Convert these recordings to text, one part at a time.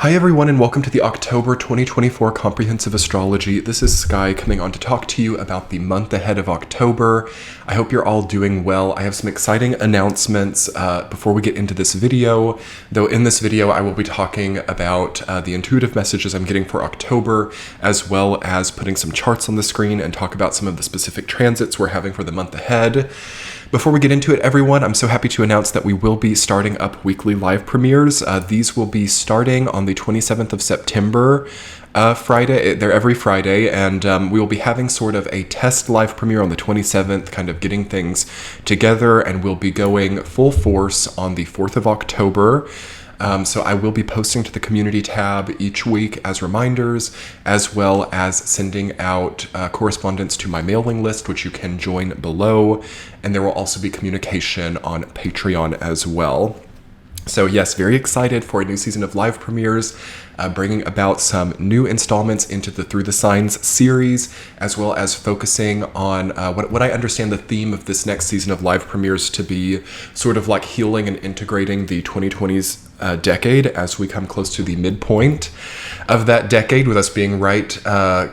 Hi everyone and welcome to the October 2024 Comprehensive Astrology. This is Sky coming on to talk to you about the month ahead of October. I hope you're all doing well. I have some exciting announcements before we get into this video. Though in this video I will be talking about the intuitive messages I'm getting for October, as well as putting some charts on the screen and talk about some of the specific transits we're having for the month ahead. Before we get into it, everyone, I'm so happy to announce that we will be starting up weekly live premieres. These will be starting on the 27th of September, Friday. They're every Friday, and we will be having sort of a test live premiere on the 27th, kind of getting things together, and we'll be going full force on the 4th of October. So I will be posting to the community tab each week as reminders, as well as sending out correspondence to my mailing list, which you can join below. And there will also be communication on Patreon as well. So yes, very excited for a new season of live premieres, bringing about some new installments into the Through the Signs series, as well as focusing on what I understand the theme of this next season of live premieres to be, sort of like healing and integrating the 2020s decade as we come close to the midpoint of that decade, with us being right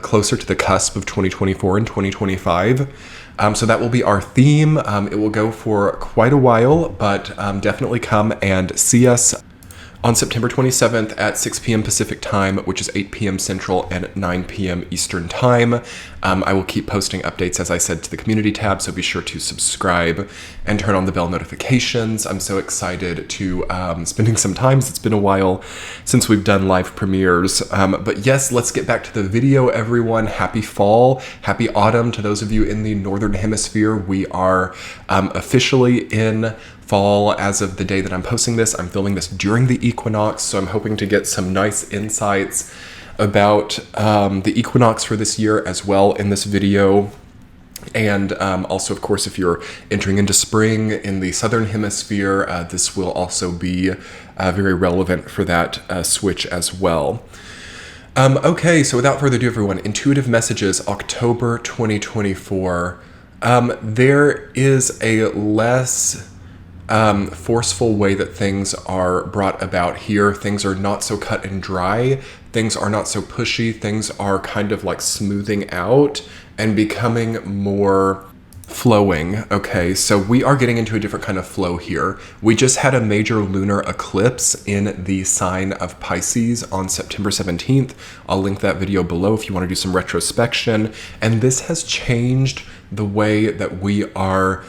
closer to the cusp of 2024 and 2025. So that will be our theme. It will go for quite a while, but definitely come and see us on September 27th at 6 p.m. Pacific time, which is 8 p.m. Central and 9 p.m. Eastern time. I will keep posting updates, as I said, to the community tab, so be sure to subscribe and turn on the bell notifications. I'm so excited to spending some time. It's been a while since we've done live premieres. But yes, let's get back to the video, everyone. Happy fall, happy autumn to those of you in the Northern Hemisphere. We are officially in fall as of the day that I'm posting this. I'm filming this during the equinox, so I'm hoping to get some nice insights about the equinox for this year as well in this video. And also, of course, if you're entering into spring in the Southern Hemisphere, this will also be very relevant for that switch as well. Okay, so without further ado, everyone, intuitive messages, October 2024. There is a less forceful way that things are brought about here. Things are not so cut and dry. Things are not so pushy. Things are kind of like smoothing out and becoming more flowing. Okay, so we are getting into a different kind of flow here. We just had a major lunar eclipse in the sign of Pisces on September 17th. I'll link that video below if you want to do some retrospection. And this has changed the way that we are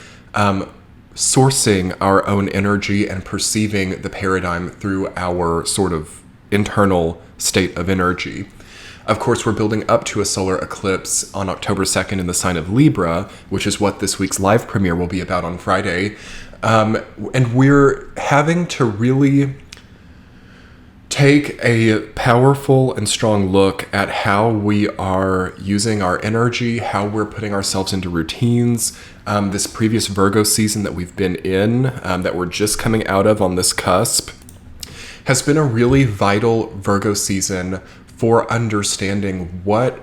sourcing our own energy and perceiving the paradigm through our sort of internal state of energy. Of course, we're building up to a solar eclipse on October 2nd in the sign of Libra, which is what this week's live premiere will be about on Friday. And we're having to really take a powerful and strong look at how we are using our energy, how we're putting ourselves into routines. This previous Virgo season that we've been in, that we're just coming out of on this cusp, has been a really vital Virgo season for understanding what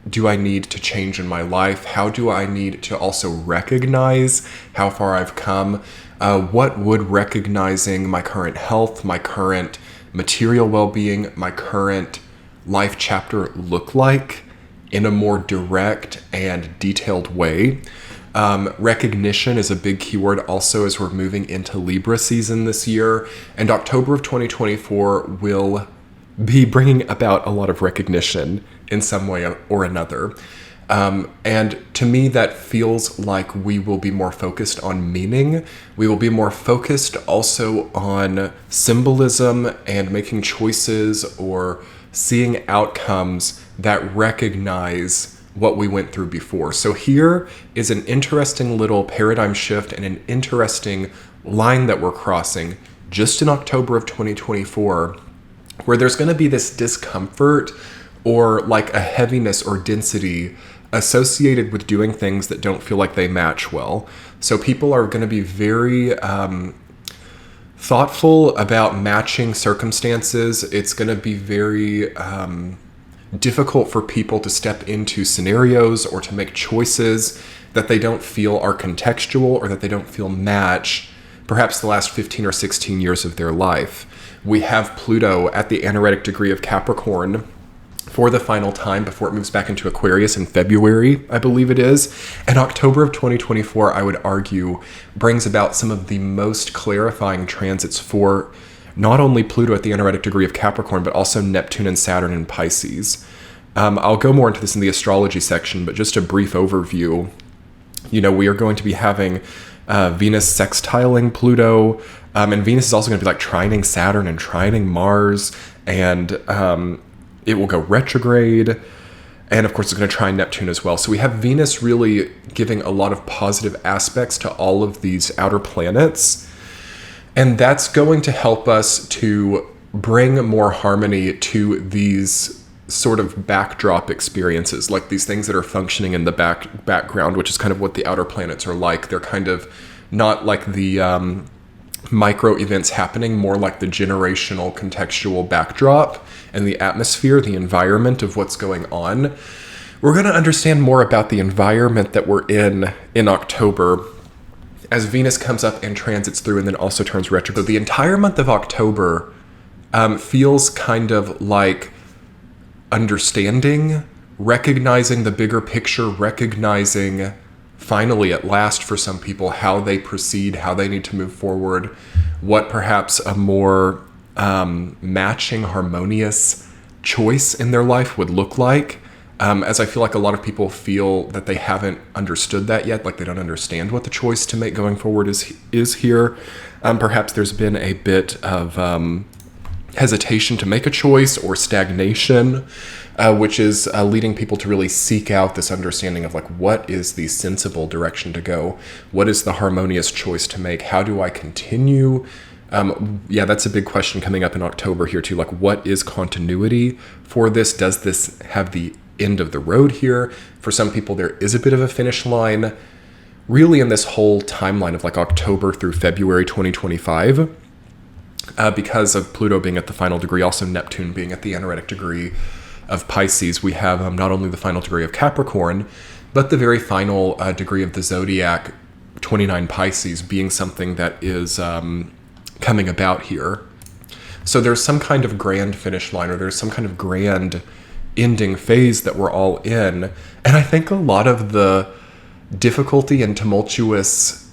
do I need to change in my life? How do I need to also recognize how far I've come? What would recognizing my current health, my current material well-being, my current life chapter look like in a more direct and detailed way? Recognition is a big keyword also as we're moving into Libra season this year, and October of 2024 will be bringing about a lot of recognition in some way or another. And to me, that feels like we will be more focused on meaning. We will be more focused also on symbolism and making choices or seeing outcomes that recognize what we went through before. So here is an interesting little paradigm shift and an interesting line that we're crossing just in October of 2024, where there's going to be this discomfort or like a heaviness or density associated with doing things that don't feel like they match well. So people are going to be very thoughtful about matching circumstances. It's going to be very difficult for people to step into scenarios or to make choices that they don't feel are contextual or that they don't feel match perhaps the last 15 or 16 years of their life. We have Pluto at the anaretic degree of Capricorn for the final time before it moves back into Aquarius in February, I believe it is. And October of 2024, I would argue, brings about some of the most clarifying transits for not only Pluto at the anaretic degree of Capricorn, but also Neptune and Saturn in Pisces. I'll go more into this in the astrology section, but just a brief overview. We are going to be having Venus sextiling Pluto, and Venus is also going to be like trining Saturn and trining Mars, and it will go retrograde, and of course it's going to trine Neptune as well. So we have Venus really giving a lot of positive aspects to all of these outer planets, and that's going to help us to bring more harmony to these sort of backdrop experiences, like these things that are functioning in the background, which is kind of what the outer planets are like. They're kind of not like the micro events happening, more like the generational contextual backdrop and the atmosphere, the environment of what's going on. We're going to understand more about the environment that we're in October as Venus comes up and transits through and then also turns retrograde. So the entire month of October feels kind of like understanding, recognizing the bigger picture, recognizing finally at last for some people how they proceed, how they need to move forward, what perhaps a more matching, harmonious choice in their life would look like. As I feel like a lot of people feel that they haven't understood that yet, like they don't understand what the choice to make going forward is here. Perhaps there's been a bit of hesitation to make a choice or stagnation, which is leading people to really seek out this understanding of like, what is the sensible direction to go? What is the harmonious choice to make? How do I continue? That's a big question coming up in October here too. Like, what is continuity for this? Does this have the end of the road here? For some people, there is a bit of a finish line, really, in this whole timeline of like October through February 2025. Because of Pluto being at the final degree, also Neptune being at the anaretic degree of Pisces, we have not only the final degree of Capricorn, but the very final degree of the zodiac, 29 Pisces, being something that is coming about here. So there's some kind of grand finish line, or there's some kind of grand ending phase that we're all in. And I think a lot of the difficulty and tumultuous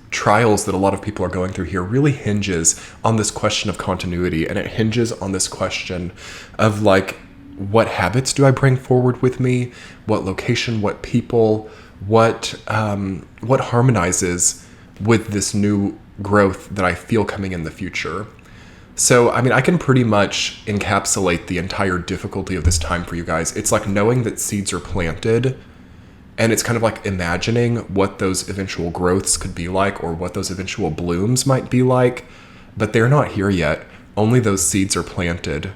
trials that a lot of people are going through here really hinges on this question of continuity, and it hinges on this question of like, what habits do I bring forward with me? What location, what people, what harmonizes with this new growth that I feel coming in the future? So, I mean, I can pretty much encapsulate the entire difficulty of this time for you guys. It's like knowing that seeds are planted, and it's kind of like imagining what those eventual growths could be like, or what those eventual blooms might be like, but they're not here yet. Only those seeds are planted.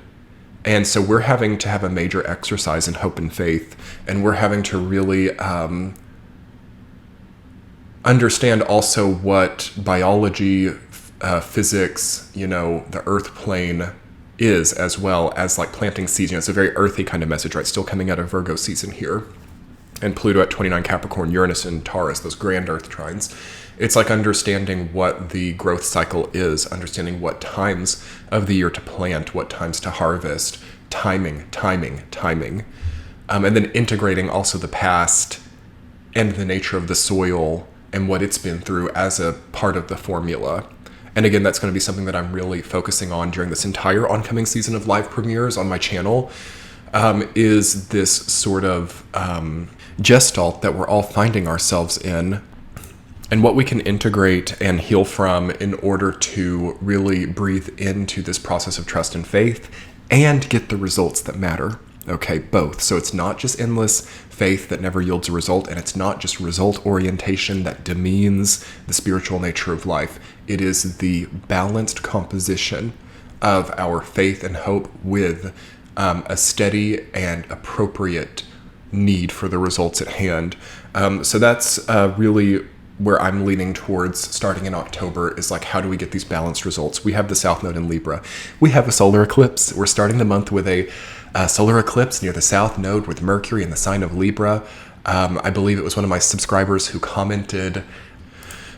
And so we're having to have a major exercise in hope and faith, and we're having to really understand also what biology, physics, the earth plane is, as well as like planting seeds. It's a very earthy kind of message, right? Still coming out of Virgo season here. And Pluto at 29 Capricorn, Uranus and Taurus, those grand earth trines. It's like understanding what the growth cycle is, understanding what times of the year to plant, what times to harvest, timing. And then integrating also the past and the nature of the soil and what it's been through as a part of the formula. And again, that's going to be something that I'm really focusing on during this entire oncoming season of live premieres on my channel, is this sort of gestalt that we're all finding ourselves in, and what we can integrate and heal from in order to really breathe into this process of trust and faith and get the results that matter. Okay, both. So it's not just endless faith that never yields a result, and it's not just result orientation that demeans the spiritual nature of life. It is the balanced composition of our faith and hope with a steady and appropriate need for the results at hand. So that's really where I'm leaning towards starting in October, is like, how do we get these balanced results? We have the South Node in Libra. We have a solar eclipse. We're starting the month with a solar eclipse near the South Node with Mercury in the sign of Libra. I believe it was one of my subscribers who commented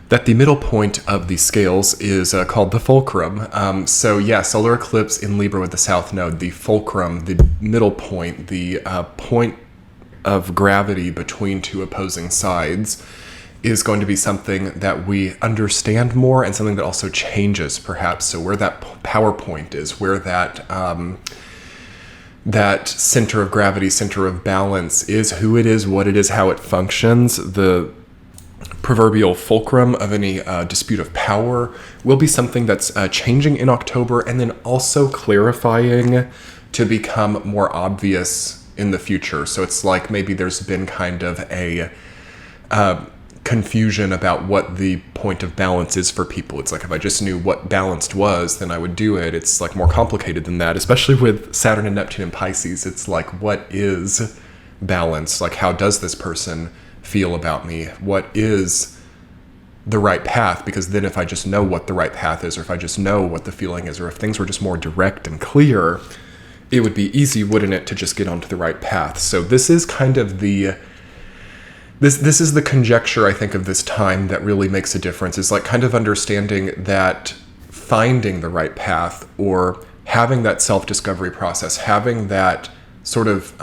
that the middle point of the scales is called the fulcrum. So yeah, solar eclipse in Libra with the south node, the fulcrum, the middle point, the point of gravity between two opposing sides, is going to be something that we understand more, and something that also changes perhaps. So where that power point is, where that that center of gravity, center of balance is, who it is, what it is, how it functions, the proverbial fulcrum of any dispute of power, will be something that's changing in October, and then also clarifying to become more obvious in the future. So it's like maybe there's been kind of a confusion about what the point of balance is for people. It's like, if I just knew what balanced was, then I would do it. It's like more complicated than that, especially with Saturn and Neptune and Pisces. It's like, what is balance? Like, how does this person feel about me? What is the right path? Because then if I just know what the right path is, or if I just know what the feeling is, or if things were just more direct and clear, it would be easy, wouldn't it, to just get onto the right path. So this is kind of the This is the conjecture, I think, of this time that really makes a difference. Is like kind of understanding that finding the right path, or having that self-discovery process, having that sort of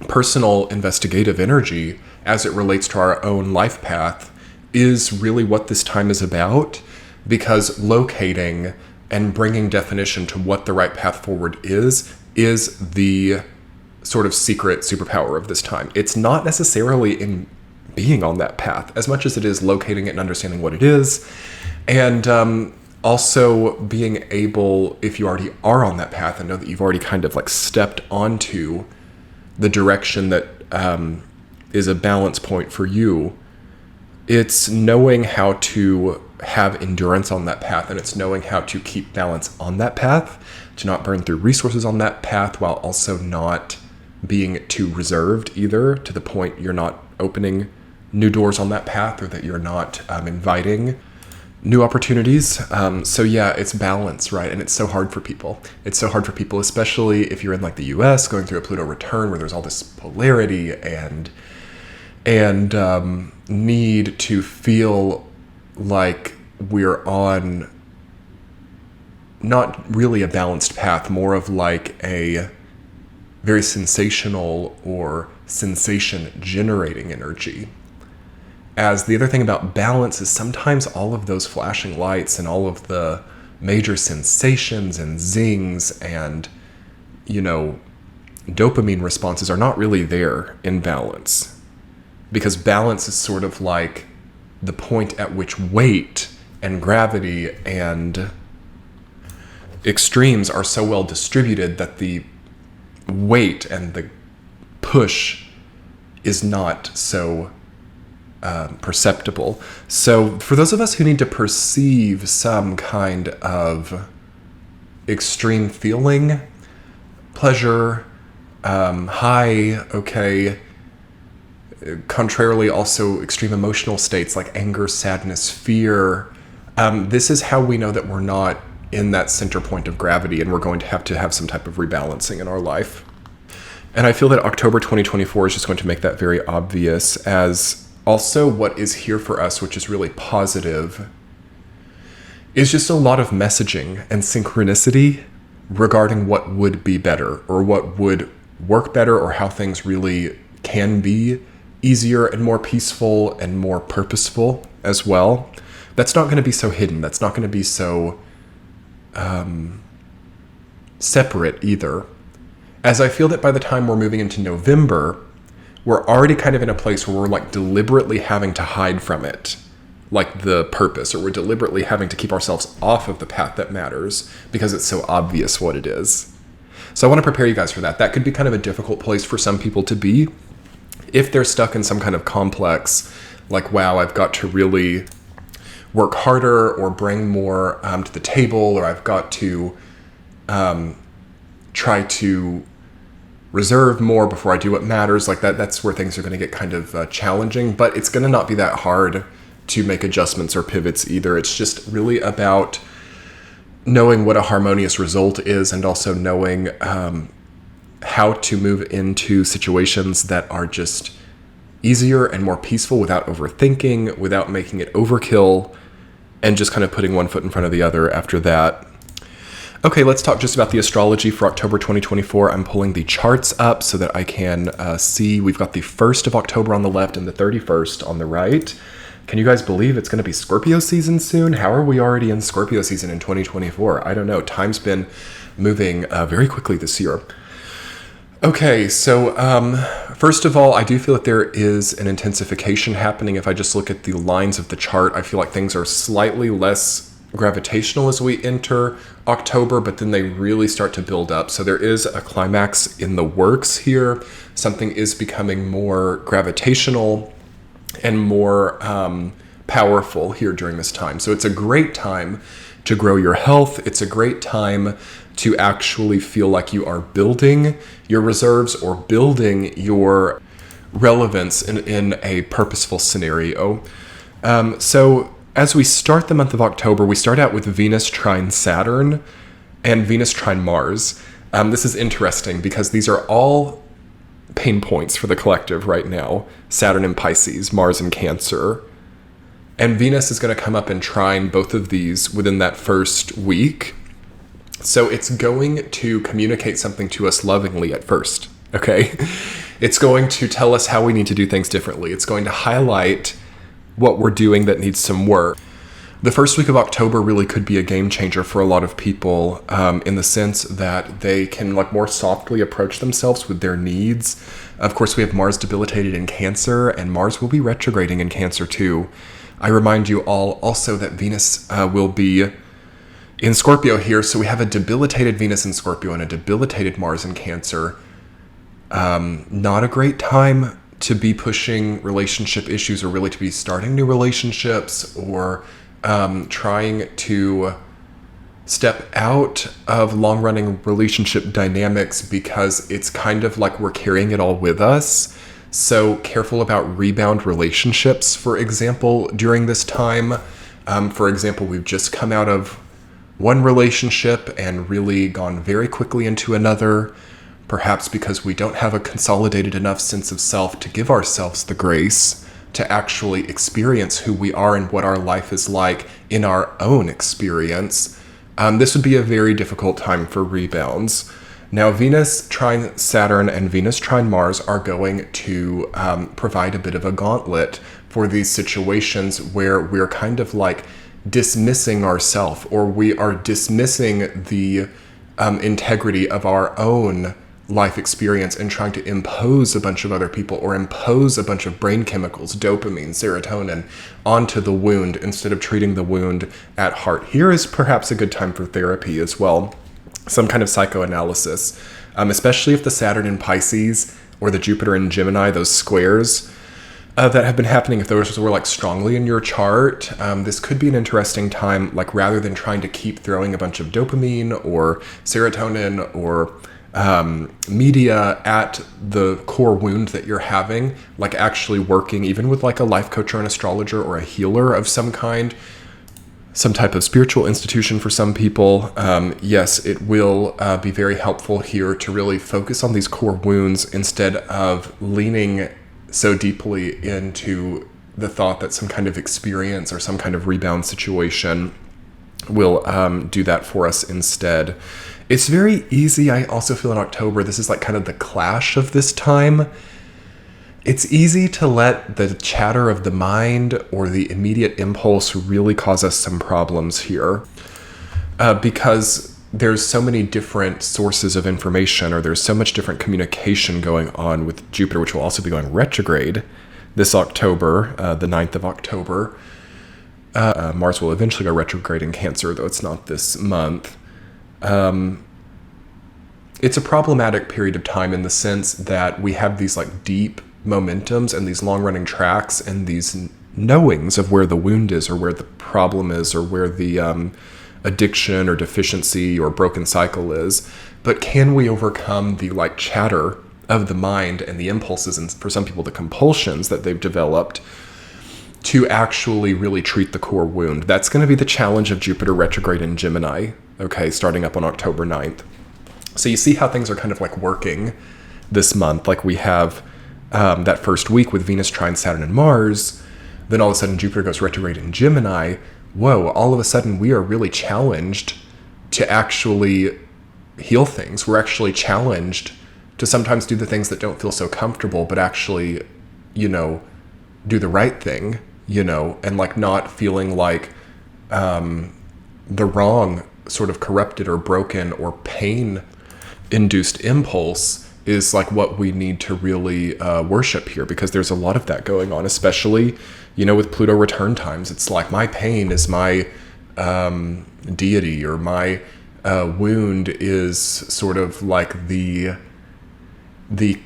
personal investigative energy as it relates to our own life path, is really what this time is about. Because locating and bringing definition to what the right path forward is the sort of secret superpower of this time. It's not necessarily in being on that path as much as it is locating it and understanding what it is, and also being able, if you already are on that path and know that you've already kind of like stepped onto the direction that is a balance point for you, it's knowing how to have endurance on that path, and it's knowing how to keep balance on that path, to not burn through resources on that path, while also not being too reserved either, to the point you're not opening new doors on that path, or that you're not inviting new opportunities. So yeah, it's balance, right? And it's so hard for people. It's so hard for people, especially if you're in like the US going through a Pluto return, where there's all this polarity and need to feel like we're on not really a balanced path, more of like a very sensational or sensation generating energy. As the other thing about balance is, sometimes all of those flashing lights and all of the major sensations and zings and, you know, dopamine responses are not really there in balance. Because balance is sort of like the point at which weight and gravity and extremes are so well distributed that the weight and the push is not so perceptible. So for those of us who need to perceive some kind of extreme feeling, pleasure, high, okay, contrarily also extreme emotional states like anger, sadness, fear, this is how we know that we're not in that center point of gravity, and we're going to have some type of rebalancing in our life. And I feel that October 2024 is just going to make that very obvious, as also what is here for us, which is really positive, is just a lot of messaging and synchronicity regarding what would be better, or what would work better, or how things really can be easier and more peaceful and more purposeful as well. That's not going to be so hidden. That's not going to be so separate either. As I feel that by the time we're moving into November, we're already kind of in a place where we're like deliberately having to hide from it, like the purpose, or we're deliberately having to keep ourselves off of the path that matters because it's so obvious what it is. So I want to prepare you guys for that. That could be kind of a difficult place for some people to be if they're stuck in some kind of complex, like, wow, I've got to really work harder or bring more to the table, or I've got to try to reserve more before I do what matters. Like that's where things are going to get kind of challenging, but it's going to not be that hard to make adjustments or pivots either. It's just really about knowing what a harmonious result is, and also knowing how to move into situations that are just easier and more peaceful without overthinking, without making it overkill, and just kind of putting one foot in front of the other after that. Okay, let's talk just about the astrology for October 2024. I'm pulling the charts up so that I can see. We've got the 1st of October on the left and the 31st on the right. Can you guys believe it's going to be Scorpio season soon? How are we already in Scorpio season in 2024? I don't know. Time's been moving very quickly this year. Okay, so first of all, I do feel that there is an intensification happening. If I just look at the lines of the chart, I feel like things are slightly less gravitational as we enter October, but then they really start to build up. So there is a climax in the works here. Something is becoming more gravitational and more powerful here during this time. So it's a great time to grow your health. It's a great time to actually feel like you are building your reserves or building your relevance in a purposeful scenario. So as we start the month of October, we start out with Venus trine Saturn and Venus trine Mars. This is interesting because these are all pain points for the collective right now. Saturn in Pisces, Mars in Cancer. And Venus is going to come up and trine both of these within that first week. So it's going to communicate something to us lovingly at first, okay? It's going to tell us how we need to do things differently. It's going to highlight what we're doing that needs some work. The first week of October really could be a game changer for a lot of people in the sense that they can like more softly approach themselves with their needs. Of course, we have Mars debilitated in Cancer, and Mars will be retrograding in Cancer too. I remind you all also that Venus will be in Scorpio here, so we have a debilitated Venus in Scorpio and a debilitated Mars in Cancer. Not a great time to be pushing relationship issues or really to be starting new relationships or trying to step out of long-running relationship dynamics because it's kind of like we're carrying it all with us. So careful about rebound relationships, for example, during this time. For example, we've just come out of one relationship and really gone very quickly into another, perhaps because we don't have a consolidated enough sense of self to give ourselves the grace to actually experience who we are and what our life is like in our own experience. This would be a very difficult time for rebounds. Now, Venus trine Saturn and Venus trine Mars are going to provide a bit of a gauntlet for these situations where we're kind of like dismissing ourselves, or we are dismissing the integrity of our own life experience and trying to impose a bunch of other people or impose a bunch of brain chemicals, dopamine, serotonin, onto the wound instead of treating the wound at heart. Here is perhaps a good time for therapy as well, some kind of psychoanalysis, especially if the Saturn in Pisces or the Jupiter in Gemini, those squares that have been happening, if those were like strongly in your chart, this could be an interesting time, like rather than trying to keep throwing a bunch of dopamine or serotonin or media at the core wound that you're having, like actually working even with like a life coach or an astrologer or a healer of some kind, some type of spiritual institution for some people. Yes, it will be very helpful here to really focus on these core wounds instead of leaning so deeply into the thought that some kind of experience or some kind of rebound situation will do that for us instead. It's very easy, I also feel in October, this is like kind of the clash of this time. It's easy to let the chatter of the mind or the immediate impulse really cause us some problems here because there's so many different sources of information, or there's so much different communication going on with Jupiter, which will also be going retrograde this October, the 9th of October. Mars will eventually go retrograde in Cancer, though it's not this month. It's a problematic period of time in the sense that we have these like deep momentums and these long-running tracks and these knowings of where the wound is or where the problem is or where the addiction or deficiency or broken cycle is. But can we overcome the like chatter of the mind and the impulses, and for some people the compulsions that they've developed, to actually really treat the core wound? That's going to be the challenge of Jupiter retrograde in Gemini, okay, starting up on October 9th. So you see how things are kind of like working this month. Like we have that first week with Venus trine Saturn and Mars. Then all of a sudden Jupiter goes retrograde in Gemini. Whoa, all of a sudden we are really challenged to actually heal things. We're actually challenged to sometimes do the things that don't feel so comfortable, but actually, do the right thing, and like not feeling like the wrong sort of corrupted or broken or pain induced impulse is like what we need to really worship here, because there's a lot of that going on, especially, with Pluto return times. It's like my pain is my deity, or my wound is sort of like the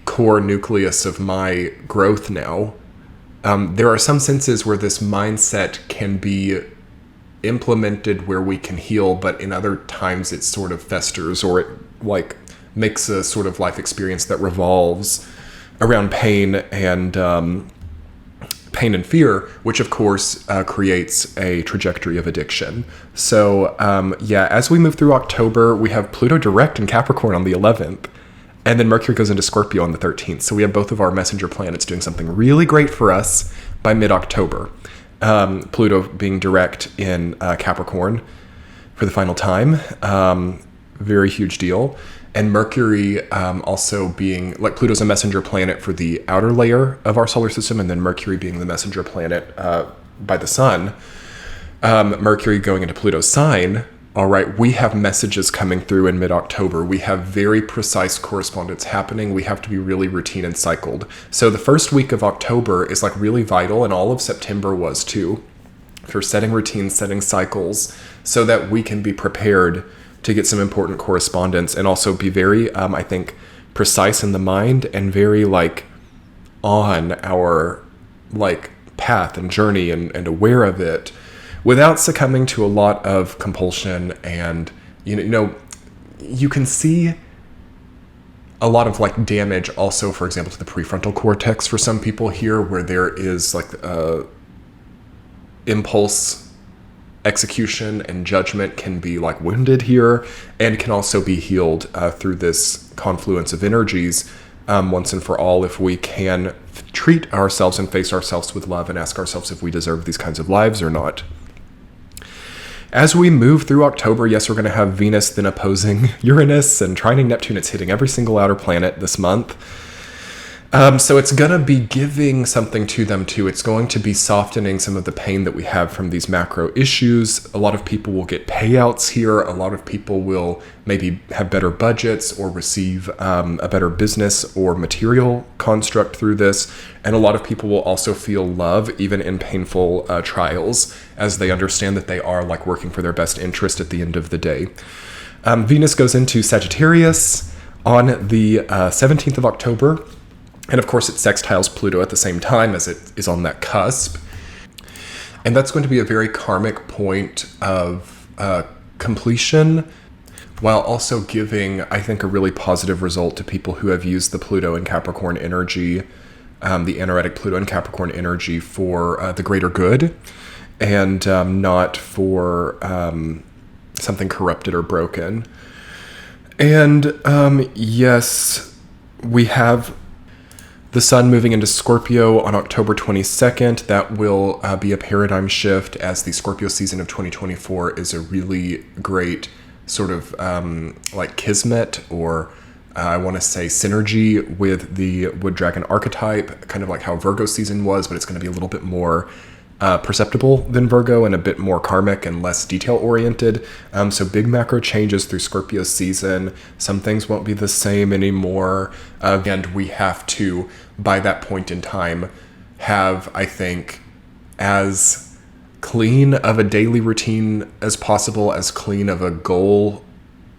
core nucleus of my growth now. There are some senses where this mindset can be implemented where we can heal, but in other times it sort of festers, or it like makes a sort of life experience that revolves around pain and fear, which of course creates a trajectory of addiction. So as we move through October, we have Pluto direct in Capricorn on the 11th, and then Mercury goes into Scorpio on the 13th. So we have both of our messenger planets doing something really great for us by mid-October. Pluto being direct in Capricorn for the final time. Very huge deal. And Mercury also being, like, Pluto's a messenger planet for the outer layer of our solar system, and then Mercury being the messenger planet by the sun. Mercury going into Pluto's sign. All right, we have messages coming through in mid-October. We have very precise correspondence happening. We have to be really routine and cycled. So the first week of October is like really vital, and all of September was too, for setting routines, setting cycles, so that we can be prepared to get some important correspondence, and also be very, I think, precise in the mind, and very like on our like path and journey, and aware of it, without succumbing to a lot of compulsion. And you can see a lot of like damage also, for example, to the prefrontal cortex for some people here, where there is like impulse execution and judgment can be like wounded here, and can also be healed through this confluence of energies once and for all, if we can treat ourselves and face ourselves with love, and ask ourselves if we deserve these kinds of lives or not. As we move through October, yes, we're going to have Venus then opposing Uranus and trining Neptune. It's hitting every single outer planet this month. So it's going to be giving something to them too. It's going to be softening some of the pain that we have from these macro issues. A lot of people will get payouts here. A lot of people will maybe have better budgets, or receive a better business or material construct through this. And a lot of people will also feel love, even in painful trials, as they understand that they are like working for their best interest at the end of the day. Venus goes into Sagittarius on the 17th of October. And of course, it sextiles Pluto at the same time, as it is on that cusp. And that's going to be a very karmic point of completion, while also giving, I think, a really positive result to people who have used the Pluto and Capricorn energy, the anaretic Pluto and Capricorn energy, for the greater good, and not for something corrupted or broken. And yes, we have the sun moving into Scorpio on October 22nd. That will be a paradigm shift, as the Scorpio season of 2024 is a really great sort of like kismet, or I want to say synergy with the wood dragon archetype, kind of like how Virgo season was, but it's going to be a little bit more perceptible than Virgo, and a bit more karmic and less detail oriented. So big macro changes through Scorpio season. Some things won't be the same anymore. And we have to, by that point in time, have, I think, as clean of a daily routine as possible, as clean of a goal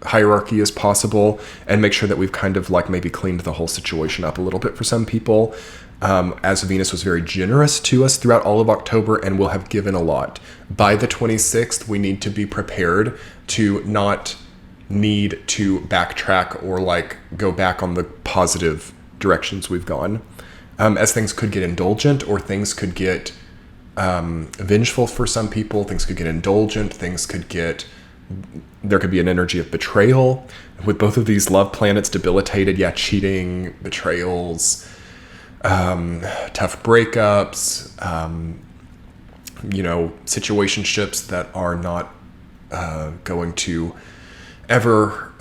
hierarchy as possible, and make sure that we've kind of like maybe cleaned the whole situation up a little bit for some people. As Venus was very generous to us throughout all of October, and will have given a lot. By the 26th, we need to be prepared to not need to backtrack or like go back on the positive directions we've gone. As things could get indulgent, or things could get vengeful for some people. Things could get indulgent. There could be an energy of betrayal. With both of these love planets debilitated, cheating, betrayals, tough breakups, situationships that are not going to ever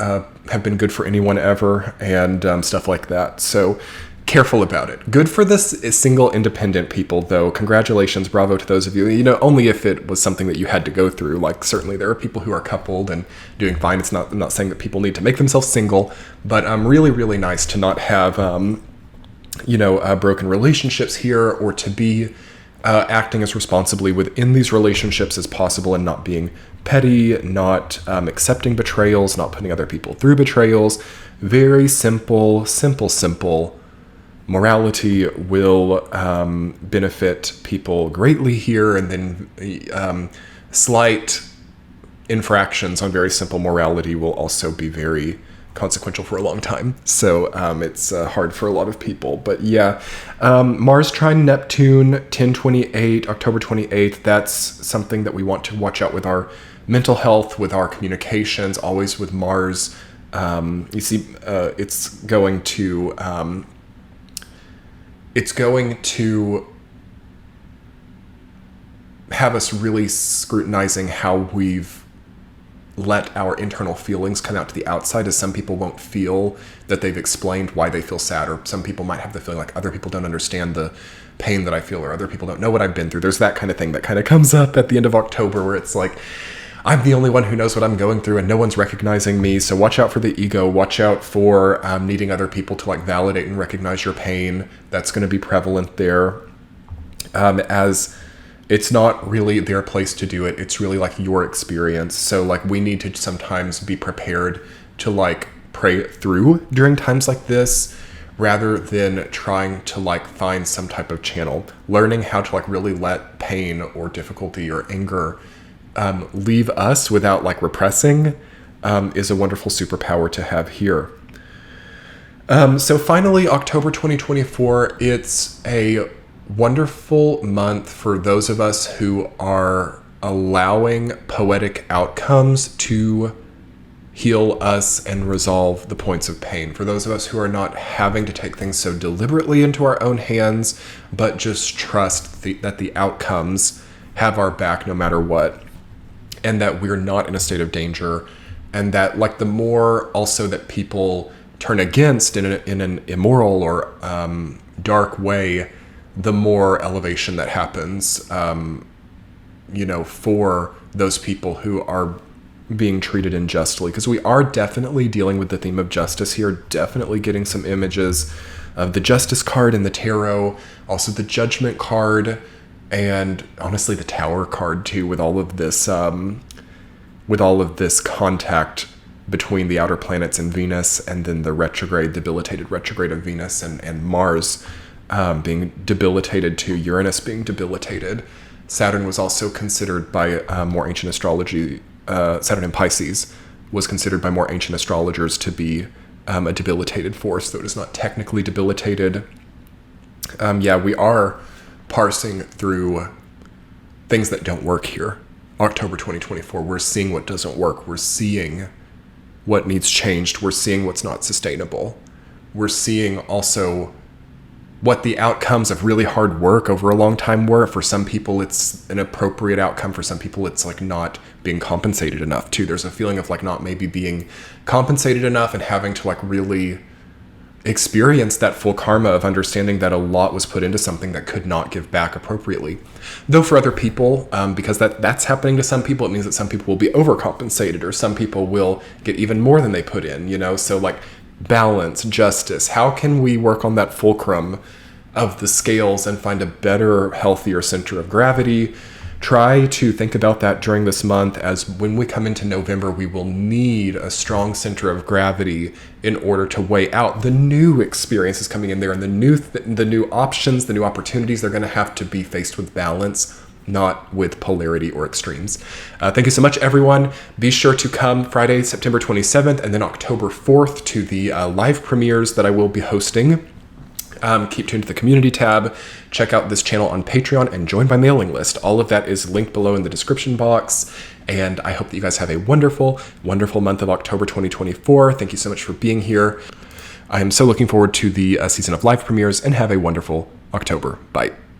have been good for anyone ever, and stuff like that. So careful about it. Good for this single independent people, though. Congratulations, bravo to those of you. Only if it was something that you had to go through. Like, certainly there are people who are coupled and doing fine. I'm not saying that people need to make themselves single, but really, really nice to not have, broken relationships here, or to be acting as responsibly within these relationships as possible, and not being petty, not accepting betrayals, not putting other people through betrayals. Very simple morality will benefit people greatly here, and then slight infractions on very simple morality will also be very consequential for a long time. So it's hard for a lot of people. But yeah, Mars trine Neptune, 1028, October 28th. That's something that we want to watch out with our mental health, with our communications, always with Mars. You see, it's going to have us really scrutinizing how we've let our internal feelings come out to the outside, as some people won't feel that they've explained why they feel sad, or some people might have the feeling like other people don't understand the pain that I feel, or other people don't know what I've been through. There's that kind of thing that kind of comes up at the end of October, where it's like, I'm the only one who knows what I'm going through and no one's recognizing me. So watch out for the ego. Watch out for needing other people to validate and recognize your pain. That's going to be prevalent there, as it's not really their place to do it. It's really your experience. So we need to sometimes be prepared to pray through during times like this, rather than trying to find some type of channel. Learning how to really let pain or difficulty or anger leave us without repressing is a wonderful superpower to have here. So finally, October 2024, it's a wonderful month for those of us who are allowing poetic outcomes to heal us and resolve the points of pain. For those of us who are not having to take things so deliberately into our own hands, but just trust that the outcomes have our back no matter what, and that we're not in a state of danger, and that the more also that people turn against in an immoral or dark way, the more elevation that happens, for those people who are being treated unjustly. Because we are definitely dealing with the theme of justice here, definitely getting some images of the Justice card in the tarot, also the Judgment card, and honestly the Tower card too, with all of this contact between the outer planets and Venus, and then the debilitated retrograde of Venus and Mars being debilitated too, Uranus being debilitated. Saturn was also considered by more ancient astrology, Saturn in Pisces was considered by more ancient astrologers to be a debilitated force, though it is not technically debilitated. We are parsing through things that don't work here. October 2024, we're seeing what doesn't work. We're seeing what needs changed. We're seeing what's not sustainable. We're seeing also what the outcomes of really hard work over a long time were. For some people, it's an appropriate outcome. For some people, it's not being compensated enough too. There's a feeling of not maybe being compensated enough, and having to really experience that full karma of understanding that a lot was put into something that could not give back appropriately. Though for other people, because that's happening to some people, it means that some people will be overcompensated, or some people will get even more than they put in, So balance, justice. How can we work on that fulcrum of the scales and find a better, healthier center of gravity? Try to think about that during this month, as when we come into November, we will need a strong center of gravity in order to weigh out the new experiences coming in there, and the new options, the new opportunities. They're going to have to be faced with balance, not with polarity or extremes. Thank you so much, everyone. Be sure to come Friday, September 27th, and then October 4th to the live premieres that I will be hosting. Keep tuned to the community tab. Check out this channel on Patreon and join my mailing list. All of that is linked below in the description box. And I hope that you guys have a wonderful, wonderful month of October 2024. Thank you so much for being here. I am so looking forward to the season of live premieres, and have a wonderful October. Bye.